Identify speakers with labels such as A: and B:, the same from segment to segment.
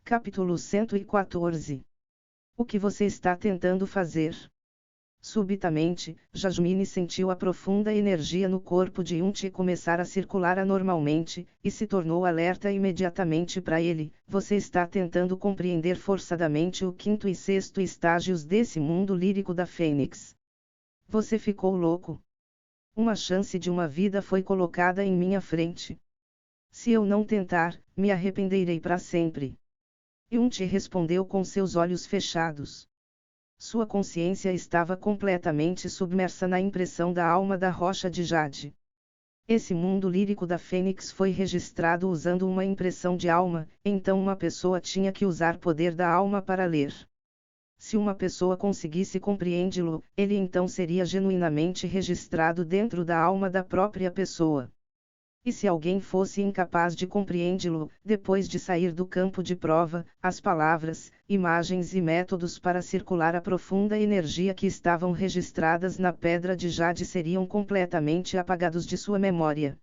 A: Capítulo 114. O que você está tentando fazer? Subitamente, Jasmine sentiu a profunda energia no corpo de Yunti começar a circular anormalmente, e se tornou alerta imediatamente para ele. Você está tentando compreender forçadamente o quinto e sexto estágios desse mundo lírico da Fênix. Você ficou louco. Uma chance de uma vida foi colocada em minha frente. Se eu não tentar, me arrependerei para sempre. Yunti respondeu com seus olhos fechados. Sua consciência estava completamente submersa na impressão da alma da rocha de jade. Esse mundo lírico da Fênix foi registrado usando uma impressão de alma, então uma pessoa tinha que usar poder da alma para ler. Se uma pessoa conseguisse compreendê-lo, ele então seria genuinamente registrado dentro da alma da própria pessoa. E se alguém fosse incapaz de compreendê-lo, depois de sair do campo de prova, as palavras, imagens e métodos para circular a profunda energia que estavam registradas na pedra de jade seriam completamente apagados de sua memória.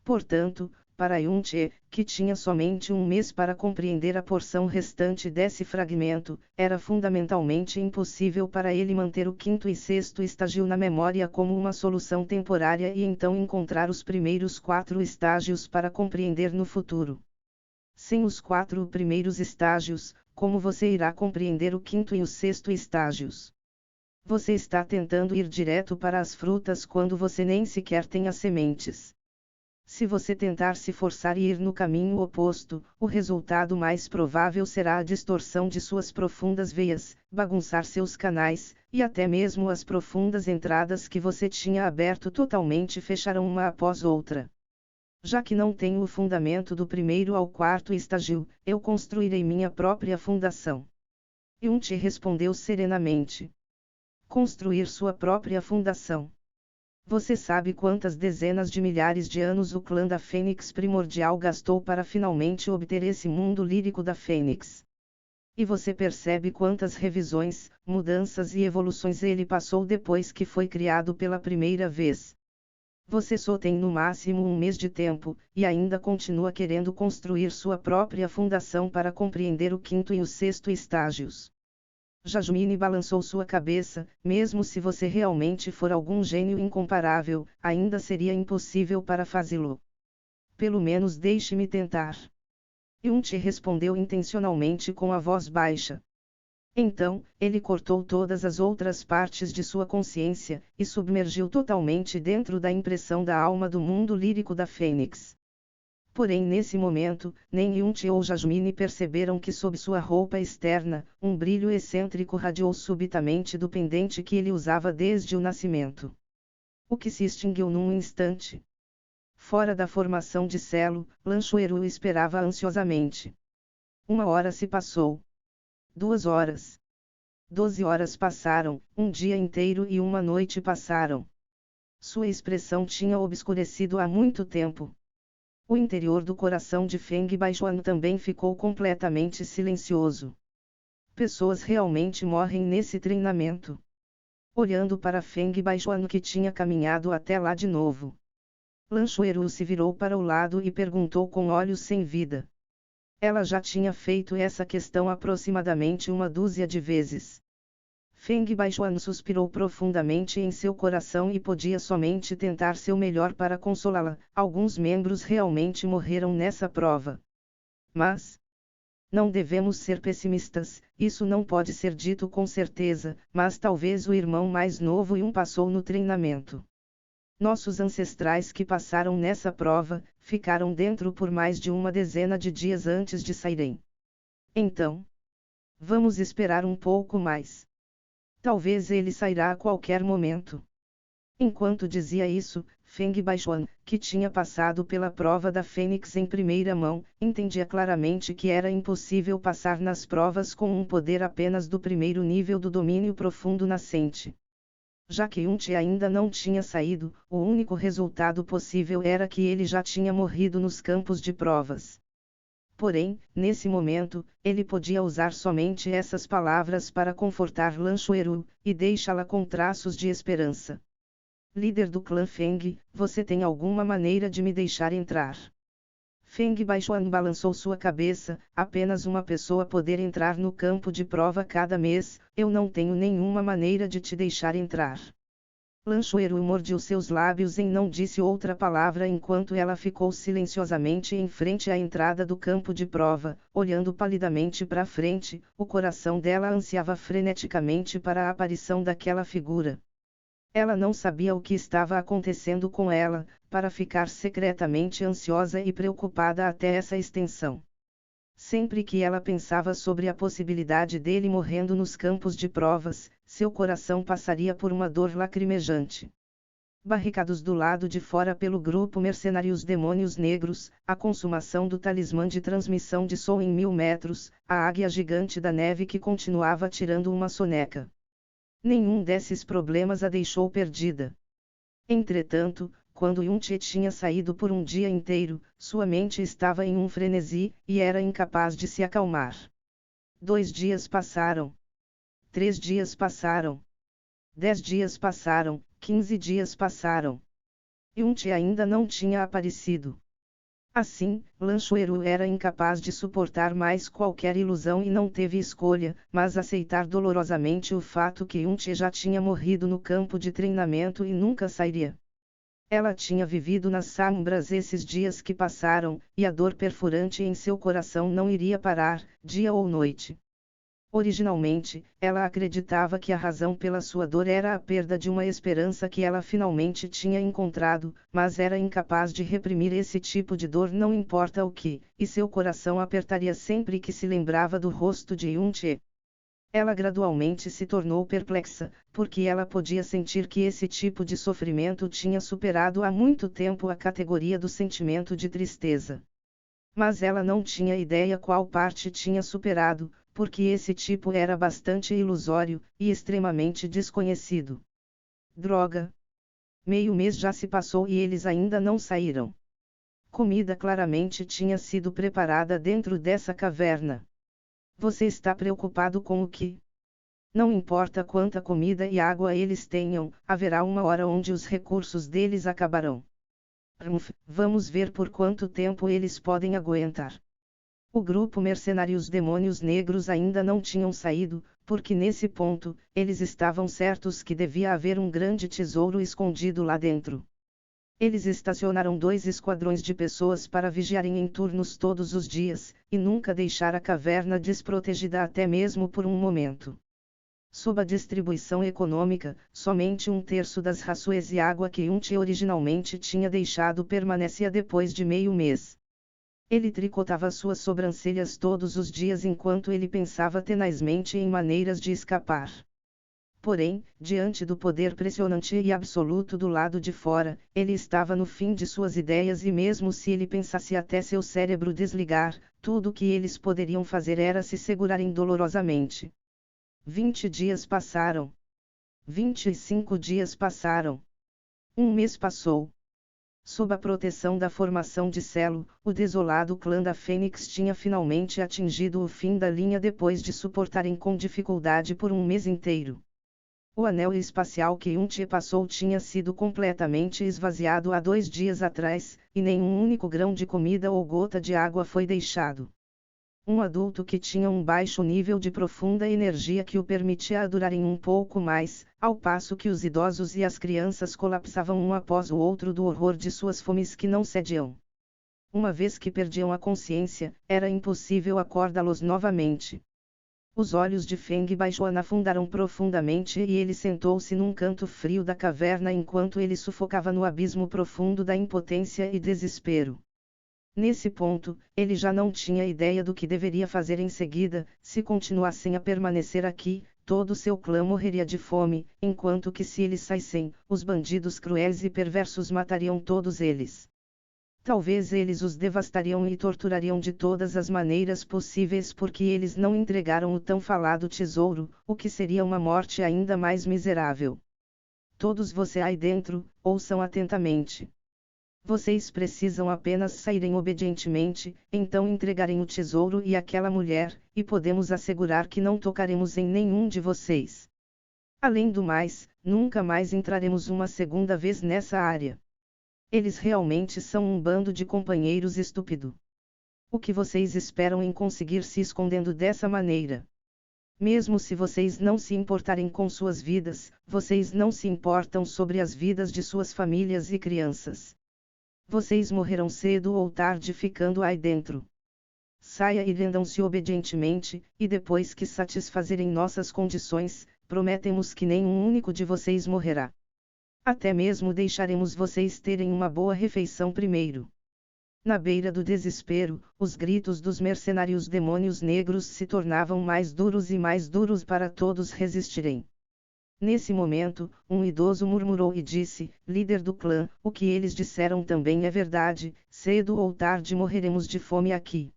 A: Portanto, para Yunti, que tinha somente um mês para compreender a porção restante desse fragmento, era fundamentalmente impossível para ele manter o quinto e sexto estágio na memória como uma solução temporária e então encontrar os primeiros 4 estágios para compreender no futuro. Sem os 4 primeiros estágios, como você irá compreender o quinto e o sexto estágios? Você está tentando ir direto para as frutas quando você nem sequer tem as sementes. Se você tentar se forçar e ir no caminho oposto, o resultado mais provável será a distorção de suas profundas veias, bagunçar seus canais, e até mesmo as profundas entradas que você tinha aberto totalmente fecharão uma após outra. Já que não tenho o fundamento do primeiro ao 4º estágio, eu construirei minha própria fundação. Yunti respondeu serenamente. Construir sua própria fundação. Você sabe quantas dezenas de milhares de anos o clã da Fênix Primordial gastou para finalmente obter esse mundo lírico da Fênix? E você percebe quantas revisões, mudanças e evoluções ele passou depois que foi criado pela primeira vez? Você só tem no máximo um mês de tempo, e ainda continua querendo construir sua própria fundação para compreender o quinto e o sexto estágios. Jasmine balançou sua cabeça. Mesmo se você realmente for algum gênio incomparável, ainda seria impossível para fazê-lo. Pelo menos deixe-me tentar. Yunti respondeu intencionalmente com a voz baixa. Então, ele cortou todas as outras partes de sua consciência, e submergiu totalmente dentro da impressão da alma do mundo lírico da Fênix. Porém nesse momento, nem Yunti ou Jasmine perceberam que sob sua roupa externa, um brilho excêntrico radiou subitamente do pendente que ele usava desde o nascimento. O que se extinguiu num instante. Fora da formação de Celo, Lanchoeiro o esperava ansiosamente. 1 hora se passou. 2 horas. 12 horas passaram, um dia inteiro e uma noite passaram. Sua expressão tinha obscurecido há muito tempo. O interior do coração de Feng Baixuan também ficou completamente silencioso. Pessoas realmente morrem nesse treinamento. Olhando para Feng Baixuan que tinha caminhado até lá de novo. Lanchoeiro se virou para o lado e perguntou com olhos sem vida. Ela já tinha feito essa questão aproximadamente 1 dúzia de vezes. Feng Baixuan suspirou profundamente em seu coração e podia somente tentar seu melhor para consolá-la. Alguns membros realmente morreram nessa prova. Mas não devemos ser pessimistas, isso não pode ser dito com certeza, mas talvez o irmão mais novo e passou no treinamento. Nossos ancestrais que passaram nessa prova, ficaram dentro por mais de 10 de dias antes de saírem. Então, vamos esperar um pouco mais. Talvez ele sairá a qualquer momento. Enquanto dizia isso, Feng Baixuan, que tinha passado pela prova da Fênix em primeira mão, entendia claramente que era impossível passar nas provas com um poder apenas do primeiro nível do domínio profundo nascente. Já que Yunti ainda não tinha saído, o único resultado possível era que ele já tinha morrido nos campos de provas. Porém, nesse momento, ele podia usar somente essas palavras para confortar Lanchoeiro, e deixá-la com traços de esperança. Líder do clã Feng, você tem alguma maneira de me deixar entrar? Feng Baishuan balançou sua cabeça. Apenas uma pessoa poder entrar no campo de prova cada mês. Eu não tenho nenhuma maneira de te deixar entrar. Lan Shuiru mordeu seus lábios e não disse outra palavra enquanto ela ficou silenciosamente em frente à entrada do campo de prova, olhando palidamente para frente. O coração dela ansiava freneticamente para a aparição daquela figura. Ela não sabia o que estava acontecendo com ela, para ficar secretamente ansiosa e preocupada até essa extensão. Sempre que ela pensava sobre a possibilidade dele morrendo nos campos de provas, seu coração passaria por uma dor lacrimejante. Barricados do lado de fora pelo grupo mercenário Os Demônios Negros, a consumação do talismã de transmissão de som em 1000 metros, a águia gigante da neve que continuava tirando uma soneca. Nenhum desses problemas a deixou perdida. Entretanto, quando Yun-Che tinha saído por um dia inteiro, sua mente estava em um frenesi, e era incapaz de se acalmar. 2 dias passaram. 3 dias passaram. 10 dias passaram, 15 dias passaram. Yun-Che ainda não tinha aparecido. Assim, Lan Shuiru era incapaz de suportar mais qualquer ilusão e não teve escolha, mas aceitar dolorosamente o fato que Yun-Che já tinha morrido no campo de treinamento e nunca sairia. Ela tinha vivido nas sombras esses dias que passaram, e a dor perfurante em seu coração não iria parar, dia ou noite. Originalmente, ela acreditava que a razão pela sua dor era a perda de uma esperança que ela finalmente tinha encontrado, mas era incapaz de reprimir esse tipo de dor não importa o que, e seu coração apertaria sempre que se lembrava do rosto de Yun-Che. Ela gradualmente se tornou perplexa, porque ela podia sentir que esse tipo de sofrimento tinha superado há muito tempo a categoria do sentimento de tristeza. Mas ela não tinha ideia qual parte tinha superado, porque esse tipo era bastante ilusório, e extremamente desconhecido. Droga! Meio mês já se passou e eles ainda não saíram. Comida claramente tinha sido preparada dentro dessa caverna. Você está preocupado com o que? Não importa quanta comida e água eles tenham, haverá uma hora onde os recursos deles acabarão. Vamos ver por quanto tempo eles podem aguentar. O grupo mercenário Os Demônios Negros ainda não tinham saído, porque nesse ponto, eles estavam certos que devia haver um grande tesouro escondido lá dentro. Eles estacionaram 2 esquadrões de pessoas para vigiarem em turnos todos os dias, e nunca deixar a caverna desprotegida até mesmo por um momento. Sob a distribuição econômica, somente 1/3 das rações e água que Yun-Che originalmente tinha deixado permanecia depois de meio mês. Ele tricotava suas sobrancelhas todos os dias enquanto ele pensava tenazmente em maneiras de escapar. Porém, diante do poder pressionante e absoluto do lado de fora, ele estava no fim de suas ideias e mesmo se ele pensasse até seu cérebro desligar, tudo o que eles poderiam fazer era se segurarem dolorosamente. 20 dias passaram. 25 dias passaram. Um mês passou. Sob a proteção da formação de Celo, o desolado clã da Fênix tinha finalmente atingido o fim da linha depois de suportarem com dificuldade por um mês inteiro. O anel espacial que Yun-Che passou tinha sido completamente esvaziado há 2 dias atrás, e nenhum único grão de comida ou gota de água foi deixado. Um adulto que tinha um baixo nível de profunda energia que o permitia durarem um pouco mais, ao passo que os idosos e as crianças colapsavam um após o outro do horror de suas fomes que não cediam. Uma vez que perdiam a consciência, era impossível acordá-los novamente. Os olhos de Feng Baishuan afundaram profundamente e ele sentou-se num canto frio da caverna enquanto ele sufocava no abismo profundo da impotência e desespero. Nesse ponto, ele já não tinha ideia do que deveria fazer em seguida. Se continuassem a permanecer aqui, todo seu clã morreria de fome, enquanto que se eles saíssem, os bandidos cruéis e perversos matariam todos eles. Talvez eles os devastariam e torturariam de todas as maneiras possíveis porque eles não entregaram o tão falado tesouro, o que seria uma morte ainda mais miserável. Todos vocês aí dentro, ouçam atentamente. Vocês precisam apenas saírem obedientemente, então entregarem o tesouro e aquela mulher, e podemos assegurar que não tocaremos em nenhum de vocês. Além do mais, nunca mais entraremos uma segunda vez nessa área. Eles realmente são um bando de companheiros estúpido. O que vocês esperam em conseguir se escondendo dessa maneira? Mesmo se vocês não se importarem com suas vidas, vocês não se importam sobre as vidas de suas famílias e crianças. Vocês morrerão cedo ou tarde ficando aí dentro. Saia e rendam-se obedientemente, e depois que satisfazerem nossas condições, prometemos que nenhum único de vocês morrerá. Até mesmo deixaremos vocês terem uma boa refeição primeiro. Na beira do desespero, os gritos dos mercenários demônios negros se tornavam mais duros e mais duros para todos resistirem. Nesse momento, um idoso murmurou e disse: líder do clã, o que eles disseram também é verdade, cedo ou tarde morreremos de fome aqui.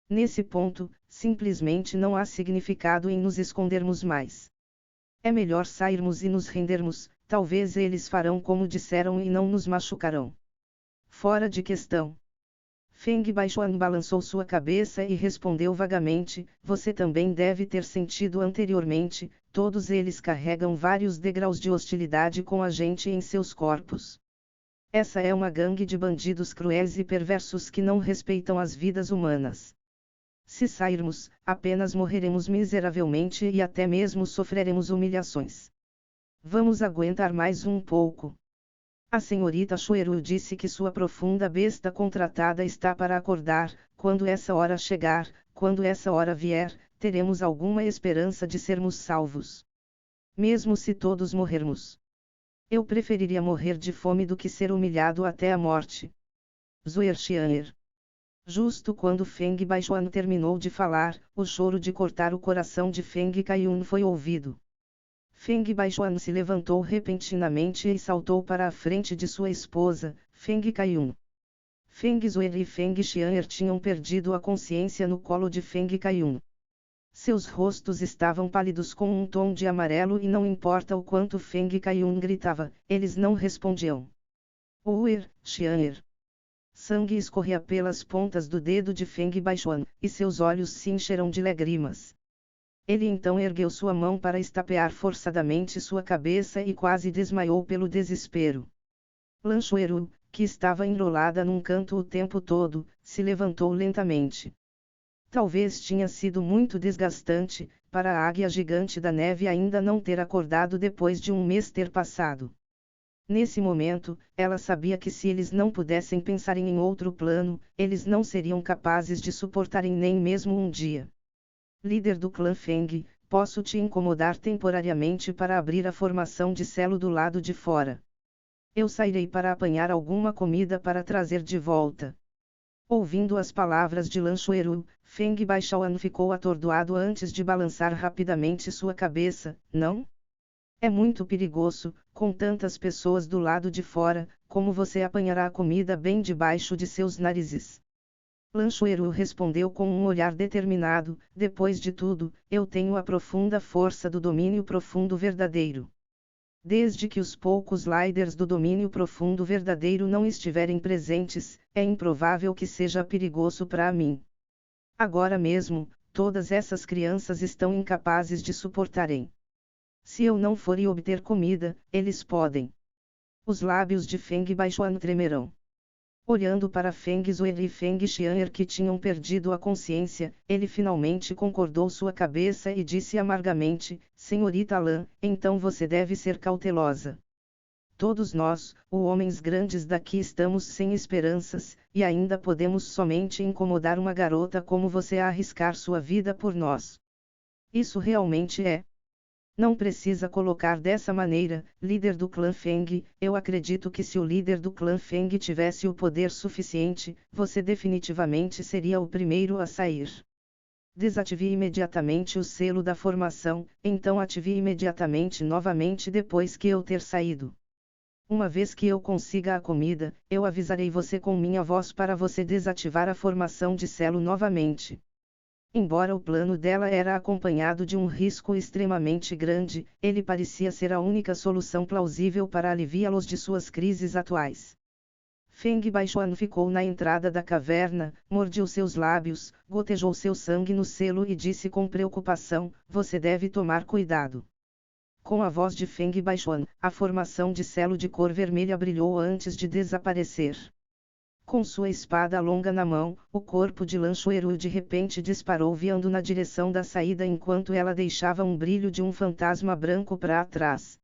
A: Nesse ponto, simplesmente não há significado em nos escondermos mais. É melhor sairmos e nos rendermos, talvez eles farão como disseram e não nos machucarão. Fora de questão. Feng Baishuan balançou sua cabeça e respondeu vagamente: você também deve ter sentido anteriormente, todos eles carregam vários degraus de hostilidade com a gente em seus corpos. Essa é uma gangue de bandidos cruéis e perversos que não respeitam as vidas humanas. Se sairmos, apenas morreremos miseravelmente e até mesmo sofreremos humilhações. Vamos aguentar mais um pouco. A senhorita Shueru disse que sua profunda besta contratada está para acordar. Quando essa hora chegar, quando essa hora vier, teremos alguma esperança de sermos salvos. Mesmo se todos morrermos. Eu preferiria morrer de fome do que ser humilhado até a morte. Zuerxianer. Justo quando Feng Baishuan terminou de falar, o choro de cortar o coração de Feng Kaiyun foi ouvido. Feng Baishuan se levantou repentinamente e saltou para a frente de sua esposa, Feng Kaiyun. Feng Zuer e Feng Xianer tinham perdido a consciência no colo de Feng Kaiyun. Seus rostos estavam pálidos com um tom de amarelo e não importa o quanto Feng Kaiyun gritava, eles não respondiam. Uer, Xianer. Sangue escorria pelas pontas do dedo de Feng Baishuan, e seus olhos se encheram de lágrimas. Ele então ergueu sua mão para estapear forçadamente sua cabeça e quase desmaiou pelo desespero. Lan Shueru, que estava enrolada num canto o tempo todo, se levantou lentamente. Talvez tinha sido muito desgastante, para a águia gigante da neve ainda não ter acordado depois de um mês ter passado. Nesse momento, ela sabia que se eles não pudessem pensar em outro plano, eles não seriam capazes de suportarem nem mesmo um dia. Líder do clã Feng, posso te incomodar temporariamente para abrir a formação de selo do lado de fora. Eu sairei para apanhar alguma comida para trazer de volta. Ouvindo as palavras de Lan Shueru, Feng Baishuan ficou atordoado antes de balançar rapidamente sua cabeça. Não? É muito perigoso, com tantas pessoas do lado de fora, como você apanhará a comida bem debaixo de seus narizes? Lan Shueru respondeu com um olhar determinado: depois de tudo, eu tenho a profunda força do domínio profundo verdadeiro. Desde que os poucos líderes do domínio profundo verdadeiro não estiverem presentes, é improvável que seja perigoso para mim. Agora mesmo, todas essas crianças estão incapazes de suportarem. Se eu não for e obter comida, eles podem. Os lábios de Feng Baishuan tremerão. Olhando para Feng Zuer e Feng Xianer que tinham perdido a consciência, ele finalmente concordou sua cabeça e disse amargamente: senhorita Lan, então você deve ser cautelosa. Todos nós, os homens grandes daqui estamos sem esperanças, e ainda podemos somente incomodar uma garota como você a arriscar sua vida por nós. Isso realmente é. Não precisa colocar dessa maneira, líder do clã Feng. Eu acredito que se o líder do clã Feng tivesse o poder suficiente, você definitivamente seria o primeiro a sair. Desative imediatamente o selo da formação, então ative imediatamente novamente depois que eu ter saído. Uma vez que eu consiga a comida, eu avisarei você com minha voz para você desativar a formação de selo novamente. Embora o plano dela era acompanhado de um risco extremamente grande, ele parecia ser a única solução plausível para aliviá-los de suas crises atuais. Feng Baishuan ficou na entrada da caverna, mordiu seus lábios, gotejou seu sangue no selo e disse com preocupação: você deve tomar cuidado. Com a voz de Feng Baishuan, a formação de selo de cor vermelha brilhou antes de desaparecer. Com sua espada longa na mão, o corpo de Lanchoeru de repente disparou viando na direção da saída enquanto ela deixava um brilho de um fantasma branco para trás.